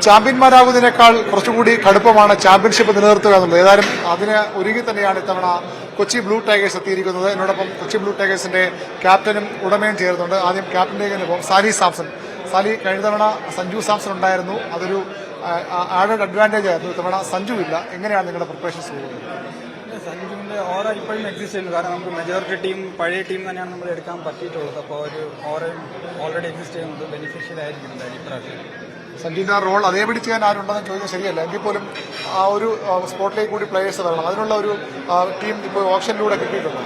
ചാമ്പ്യന്മാരാകുന്നതിനേക്കാൾ കുറച്ചുകൂടി കടുപ്പമാണ് ചാമ്പ്യൻഷിപ്പ് നിലനിർത്തുക എന്നുള്ളത്. ഏതായാലും അതിന് ഒരുങ്ങി തന്നെയാണ് ഇത്തവണ കൊച്ചി ബ്ലൂ ടൈഗേഴ്സ് എത്തിയിരിക്കുന്നത്. എന്നോടൊപ്പം കൊച്ചി ബ്ലൂ ടൈഗേഴ്സിന്റെ ക്യാപ്റ്റനും ഉടമയും ചേർന്നുണ്ട്. ആദ്യം ക്യാപ്റ്റന്റെ സാലി സാംസൺ. സാലി, കഴിഞ്ഞ തവണ സഞ്ജു സാംസൺ ഉണ്ടായിരുന്നു, അതൊരു ആഡഡ് അഡ്വാൻറ്റേജ് ആയിരുന്നു. ഇത്തവണ സഞ്ജു ഇല്ല. എങ്ങനെയാണ് നിങ്ങളുടെ പ്രിപ്പറേഷൻസ് പോകുന്നത്? സഞ്ജുവിന്റെ ഓറ ഇപ്പോഴും എക്സിസ്റ്റ് ചെയ്യുന്നു. കാരണം നമുക്ക് മെജോറിറ്റി ടീം പഴയ ടീം തന്നെയാണ് നമ്മൾ എടുക്കാൻ പറ്റിയിട്ടുള്ളത്. അപ്പോൾ ഒരു ഓറയും ഓൾറെഡി എക്സിസ്റ്റ് ചെയ്യുന്നത് ബെനിഫിഷ്യൽ ആയിരിക്കും എന്തായാലും ഇപ്രാവശ്യം. സഞ്ജുവിന്റെ ആ റോൾ അതേപടി ചെയ്യാൻ ആരുണ്ടെന്ന് ചോദിച്ചാൽ ശരിയല്ല. എങ്കിൽ പോലും ആ ഒരു സ്പോട്ടിലേക്ക് കൂടി പ്ലേയേഴ്സ് വരണം. അതിനുള്ള ഒരു ടീം ഇപ്പോൾ ഓപ്ഷനിലൂടെ കിട്ടിയിട്ടുണ്ട്.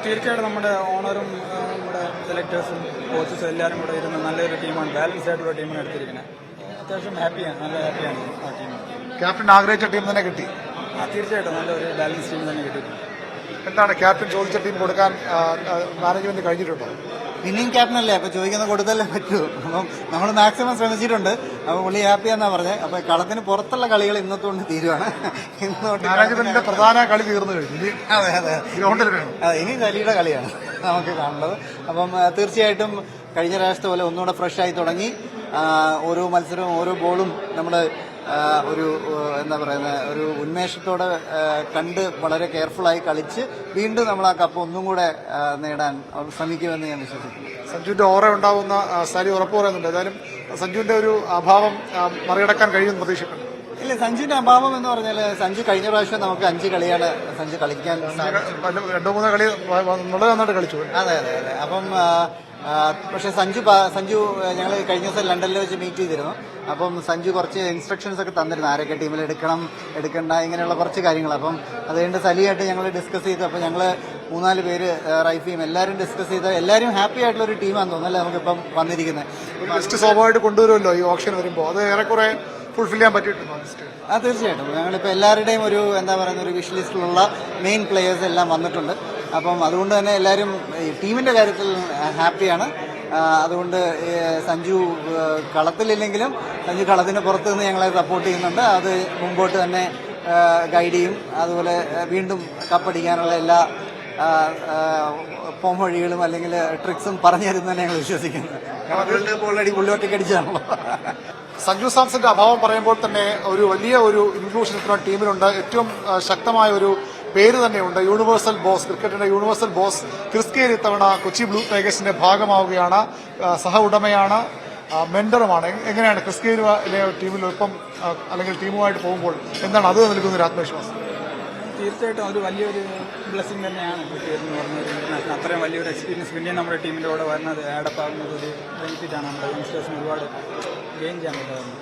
തീർച്ചയായിട്ടും നമ്മുടെ ഓണറും നമ്മുടെ സെലക്ടേഴ്സും കോച്ചസും എല്ലാവരും കൂടെ ഇരുന്ന് നല്ലൊരു ടീമാണ്, ബാലൻസ് ആയിട്ടുള്ള ടീമാണ് എടുത്തിരിക്കുന്നത്. അത്യാവശ്യം ഹാപ്പിയാണ്, നല്ല ഹാപ്പിയാണ് ആ ടീം. ക്യാപ്റ്റൻ ആഗ്രഹിച്ച ടീം തന്നെ കിട്ടി. തീർച്ചയായിട്ടും നല്ലൊരു ബാലൻസ് ടീം തന്നെ കിട്ടിയിട്ടുണ്ട്. എന്താണ് ക്യാപ്റ്റൻ ചോദിച്ച ടീം കൊടുക്കാൻ മാനേജ്മെന്റ് കഴിഞ്ഞിട്ടുണ്ടോ? ഇനിയും ക്യാപ്റ്റനല്ലേ, അപ്പൊ ചോദിക്കുന്നത് കൊടുത്തല്ലേ പറ്റൂ. അപ്പം നമ്മൾ മാക്സിമം ശ്രമിച്ചിട്ടുണ്ട്. അപ്പൊ പുള്ളി ഹാപ്പിയാന്നാ പറഞ്ഞത്. അപ്പൊ കളത്തിന് പുറത്തുള്ള കളികൾ ഇന്നത്തോണ്ട് തീരുവാണ്. മാനേജ്മെന്റിന്റെ പ്രധാന കളി തീർന്നു കഴിഞ്ഞു. അതെ അതെ, ഗ്രൗണ്ടിൽ വേണം. ഇനി സലിയുടെ കളിയാണ് നമുക്ക് കാണുന്നത്. അപ്പം തീർച്ചയായിട്ടും കഴിഞ്ഞ പ്രാവശ്യത്തെ പോലെ ഒന്നുകൂടെ ഫ്രഷ് ആയി തുടങ്ങി. ഓരോ മത്സരവും ഓരോ ബോളും നമ്മൾ ഒരു എന്താ പറയുന്നത്, ഒരു ഉന്മേഷത്തോടെ കണ്ട് വളരെ കെയർഫുള്ളായി കളിച്ച് വീണ്ടും നമ്മൾ ആ കപ്പ് ഒന്നും കൂടെ നേടാൻ ശ്രമിക്കുമെന്ന് ഞാൻ വിശ്വസിക്കുന്നു. സഞ്ജുവിന്റെ ഓറ ഉണ്ടാവുന്ന സാലി ഉറപ്പ് പറയുന്നുണ്ട്. ഏതായാലും സഞ്ജുവിന്റെ ഒരു അഭാവം മറികടക്കാൻ കഴിയുമെന്ന് പ്രതീക്ഷിക്കുന്നു. ഇല്ല, സഞ്ജുവിന്റെ അഭാവം എന്ന് പറഞ്ഞാൽ സഞ്ജു കഴിഞ്ഞ പ്രാവശ്യം നമുക്ക് 5 കളിയാണ് സഞ്ജു കളിക്കാൻ 2-3 കളി നന്നായിട്ട് കളിച്ചു. അതെ അതെ അതെ. അപ്പം പക്ഷെ സഞ്ജു ഞങ്ങൾ കഴിഞ്ഞ ദിവസം ലണ്ടനിൽ വെച്ച് മീറ്റ് ചെയ്തിരുന്നു. അപ്പം സഞ്ജു കുറച്ച് ഇൻസ്ട്രക്ഷൻസ് ഒക്കെ തന്നിരുന്നു, ആരൊക്കെ ടീമിൽ എടുക്കണ്ട ഇങ്ങനെയുള്ള കുറച്ച് കാര്യങ്ങൾ. അപ്പം അതുകൊണ്ട് സലിയായിട്ട് ഞങ്ങൾ ഡിസ്കസ് ചെയ്തു. അപ്പം ഞങ്ങൾ 3-4 പേര്, റൈഫിയും എല്ലാവരും ഡിസ്കസ് ചെയ്ത് എല്ലാവരും ഹാപ്പി ആയിട്ടുള്ള ഒരു ടീമാണെന്ന് തോന്നുന്നല്ലേ നമുക്കിപ്പം വന്നിരിക്കുന്നത്. ലിസ്റ്റ് സ്വാഭാവികമായിട്ട് കൊണ്ടുവരുമല്ലോ ഈ ഓപ്ഷൻ വരുമ്പോൾ, അത് ഏറെക്കുറെ ഫുൾഫിൽ ചെയ്യാൻ പറ്റിയിട്ടുണ്ടോ? തീർച്ചയായിട്ടും ഞങ്ങളിപ്പോൾ എല്ലാവരുടെയും ഒരു എന്താ പറയുന്ന ഒരു വിഷ് ലിസ്റ്റിലുള്ള മെയിൻ പ്ലേയേഴ്സ് എല്ലാം വന്നിട്ടുണ്ട്. അപ്പം അതുകൊണ്ട് തന്നെ എല്ലാവരും ടീമിന്റെ കാര്യത്തിൽ ഹാപ്പിയാണ്. അതുകൊണ്ട് സഞ്ജു കളത്തിലില്ലെങ്കിലും സഞ്ജു കളത്തിന് പുറത്ത് നിന്ന് ഞങ്ങളെ സപ്പോർട്ട് ചെയ്യുന്നുണ്ട്. അത് മുമ്പോട്ട് തന്നെ ഗൈഡ് ചെയ്യും. അതുപോലെ വീണ്ടും കപ്പടിക്കാനുള്ള എല്ലാ പോംവഴികളും അല്ലെങ്കിൽ ട്രിക്സും പറഞ്ഞു തരുന്നതന്നെ ഞങ്ങൾ വിശ്വസിക്കുന്നത്. ഓൾറെഡി പുള്ളിയൊക്കെ അടിച്ചാണല്ലോ. സഞ്ജു സാംസന്റെ അഭാവം പറയുമ്പോൾ തന്നെ ഒരു വലിയ ഒരു ഇൻക്ലൂഷൻ ടീമിലുണ്ട്. ഏറ്റവും ശക്തമായ ഒരു പേര് തന്നെയുണ്ട്, യൂണിവേഴ്സൽ ബോസ്, ക്രിക്കറ്റിന്റെ യൂണിവേഴ്സൽ ബോസ് ക്രിസ് ഗെയിൽ ഇത്തവണ കൊച്ചി ബ്ലൂ ടൈഗേഴ്സിന്റെ ഭാഗമാവുകയാണ്. സഹ ഉടമയാണ്, മെന്ററുമാണ്. എങ്ങനെയാണ് ക്രിസ് ഗെയിലിലെ ടീമിലൊപ്പം അല്ലെങ്കിൽ ടീമുമായിട്ട് പോകുമ്പോൾ എന്താണ് അത് നൽകുന്ന ഒരു ആത്മവിശ്വാസം? തീർച്ചയായിട്ടും ഒരു വലിയൊരു ബ്ലെസ്സിംഗ് തന്നെയാണ് കിട്ടിയതെന്ന് പറഞ്ഞൊരു ഇന്റർനാഷണൽ അത്രയും വലിയൊരു എക്സ്പീരിയൻസ് പിന്നെ നമ്മുടെ ടീമിൻ്റെ കൂടെ വരുന്നത് ആഡപ്പ് ആകുന്നത് ഒരു ബെനിഫിറ്റാണ്. നമ്മുടെ യങ്സ്റ്റേഴ്സിന് ഒരുപാട് ഗെയിൻ ചെയ്യാൻ പറ്റുന്നത്.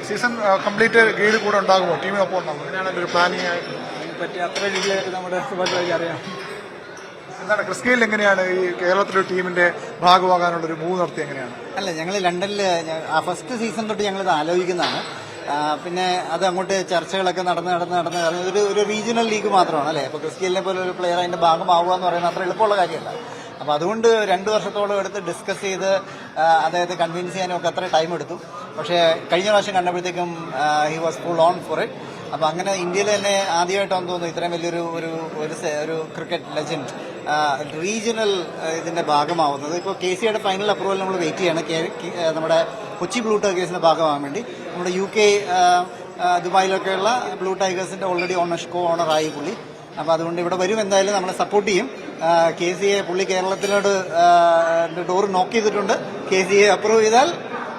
സീസൺ കംപ്ലീറ്റ് ഗെയിൽ കൂടെ ഉണ്ടാകുമോ, ടീമിനൊപ്പം ഉണ്ടാകും? അങ്ങനെയാണ് ഒരു പ്ലാനിങ് ആയിട്ട് അതിനെപ്പറ്റി അത്ര രീതിയായിട്ട് നമ്മുടെ സുഭാഷ് അറിയാം. എന്താണ് ക്രിസ് ഗെയിൽ എങ്ങനെയാണ് ഈ കേരളത്തിലെ ടീമിന്റെ ഭാഗമാകാനുള്ള ഒരു മൂവ് നടത്തി എങ്ങനെയാണ്? അല്ല, ഞങ്ങൾ ലണ്ടനിൽ ആ ഫസ്റ്റ് സീസൺ തൊട്ട് ഞങ്ങളിത് ആലോചിക്കുന്നതാണ്. പിന്നെ അത് അങ്ങോട്ട് ചർച്ചകളൊക്കെ നടന്ന് ഒരു റീജിയണൽ ലീഗ് മാത്രമാണ് അല്ലേ. അപ്പോൾ ക്രിസ് ഗെയിലിനെ പോലെ ഒരു പ്ലെയർ അതിന്റെ ഭാഗമാവുക എന്ന് പറയുന്നത് അത്ര എളുപ്പമുള്ള കാര്യമല്ല. അപ്പോൾ അതുകൊണ്ട് 2 വർഷത്തോളം എടുത്ത് ഡിസ്കസ് ചെയ്ത് അദ്ദേഹത്തെ കൺവിൻസ് ചെയ്യാനും ഒക്കെ അത്ര ടൈം എടുത്തു. പക്ഷേ കഴിഞ്ഞ പ്രാവശ്യം കണ്ടപ്പോഴത്തേക്കും he was full on for it. അപ്പോൾ അങ്ങനെ ഇന്ത്യയിൽ തന്നെ ആദ്യമായിട്ടാണെന്ന് തോന്നുന്നു ഇത്രയും വലിയൊരു ഒരു ക്രിക്കറ്റ് ലെജൻഡ് റീജിയണൽ ഇതിന്റെ ഭാഗമാവുന്നത്. ഇപ്പോൾ KCയുടെ ഫൈനൽ അപ്രൂവൽ നമ്മൾ വെയിറ്റ് ചെയ്യാണ് നമ്മുടെ കൊച്ചി ബ്ലൂ ടൈഗേഴ്സിന്റെ ഭാഗമാകാൻ വേണ്ടി. നമ്മുടെ UK ദുബായിലൊക്കെയുള്ള ബ്ലൂ ടൈഗേഴ്സിന്റെ ഓൾറെഡി ഓണറായി പുള്ളി. അപ്പോൾ അതുകൊണ്ട് ഇവിടെ വരും, എന്തായാലും നമ്മളെ സപ്പോർട്ട് ചെയ്യും. KCയെ പുള്ളി കേരളത്തിലോട് ഡോർ നോക്ക് ചെയ്തിട്ടുണ്ട്. KCയെ അപ്രൂവ് ചെയ്താൽ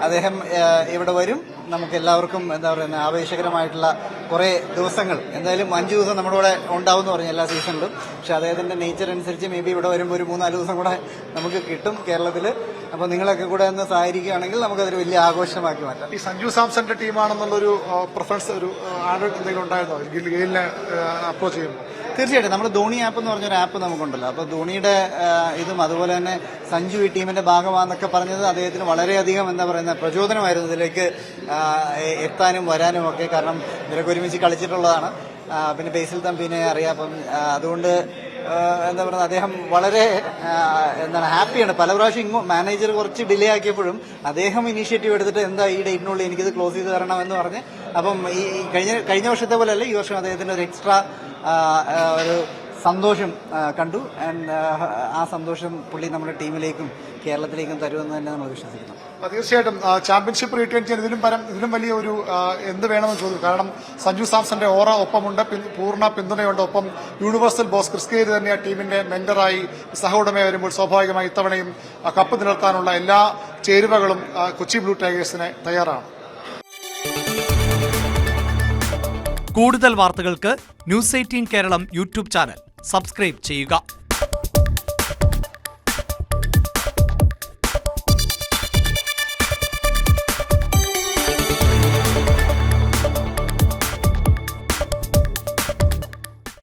അദ്ദേഹം ഇവിടെ വരും. നമുക്ക് എല്ലാവർക്കും എന്താ പറയുക ആവേശകരമായിട്ടുള്ള കുറേ ദിവസങ്ങൾ, എന്തായാലും 5 ദിവസം നമ്മുടെ കൂടെ ഉണ്ടാവുമെന്ന് പറഞ്ഞു എല്ലാ സീസണിലും. പക്ഷെ അദ്ദേഹത്തിന്റെ നേച്ചർ അനുസരിച്ച് മേ ബി ഇവിടെ വരുമ്പോൾ ഒരു 3-4 ദിവസം കൂടെ നമുക്ക് കിട്ടും കേരളത്തിൽ. അപ്പോൾ നിങ്ങളൊക്കെ കൂടെ ഒന്ന് സഹായിക്കുകയാണെങ്കിൽ നമുക്കതൊരു വലിയ ആഘോഷമാക്കി മാറ്റാം. ഈ സഞ്ജു സാംസന്റെ ടീമാണെന്നുള്ളൊരു പ്രിഫറൻസ് ഒരു ആഡ് എന്തെങ്കിലും ഉണ്ടായിരുന്നോ ഗെയിലിനെ അപ്രോച്ച് ചെയ്യുമ്പോൾ? തീർച്ചയായിട്ടും നമ്മൾ ധോണി ആപ്പ് എന്ന് പറഞ്ഞൊരു ആപ്പ് നമുക്കുണ്ടല്ലോ. അപ്പോൾ ധോണിയുടെ ഇതും അതുപോലെ തന്നെ സഞ്ജു ഈ ടീമിന്റെ ഭാഗമാണെന്നൊക്കെ പറഞ്ഞത് അദ്ദേഹത്തിന് വളരെയധികം എന്താ പറയുന്ന പ്രചോദനമായിരുന്നു ഇതിലേക്ക് എത്താനും വരാനും ഒക്കെ. കാരണം ഇവരൊക്കെ ഒരുമിച്ച് കളിച്ചിട്ടുള്ളതാണ്. പിന്നെ ബേസിൽ തമ്പീനെ അറിയാം. അപ്പം അതുകൊണ്ട് എന്താ പറയുക അദ്ദേഹം വളരെ ഹാപ്പിയാണ്. പല പ്രാവശ്യം മാനേജർ കുറച്ച് ഡിലേ ആക്കിയപ്പോഴും അദ്ദേഹം ഇനീഷ്യേറ്റീവ് എടുത്തിട്ട് എന്താ ഈ ഡേറ്റിനുള്ളിൽ എനിക്കിത് ക്ലോസ് ചെയ്ത് തരണം എന്ന് പറഞ്ഞ്. അപ്പം ഈ കഴിഞ്ഞ വർഷത്തെ പോലെ അല്ല, ഈ വർഷം അദ്ദേഹത്തിന്റെ ഒരു എക്സ്ട്രാ ഒരു സന്തോഷം കണ്ടു. ആൻഡ് ആ സന്തോഷം പുള്ളി നമ്മുടെ ടീമിലേക്കും കേരളത്തിലേക്കും തരുമെന്ന് തന്നെ നമ്മൾ വിശ്വസിക്കുന്നു. തീർച്ചയായിട്ടും ചാമ്പ്യൻഷിപ്പ് റീറ്റെയിൻ ചെയ്യാൻ ഇതിലും വലിയ ഒരു എന്ത് വേണമെന്ന് ചോദിക്കും. കാരണം സഞ്ജു സാംസന്റെ ഓറ ഒപ്പമുണ്ട്, പൂർണ്ണ പിന്തുണയുണ്ട്. ഒപ്പം യൂണിവേഴ്സൽ ബോസ് ക്രിസ് ഗെയിൽ തന്നെ ആ ടീമിന്റെ മെന്ററായി സഹോടമയായി വരുമ്പോൾ സ്വാഭാവികമായി ഇത്തവണയും കപ്പ് നിലനിർത്താനുള്ള എല്ലാ ചേരുവകളും കൊച്ചി ബ്ലൂ ടൈഗേഴ്സിന് തയ്യാറാണ്. കൂടുതൽ വാർത്തകൾക്ക് news 18 Keralam YouTube channel subscribe ചെയ്യുക.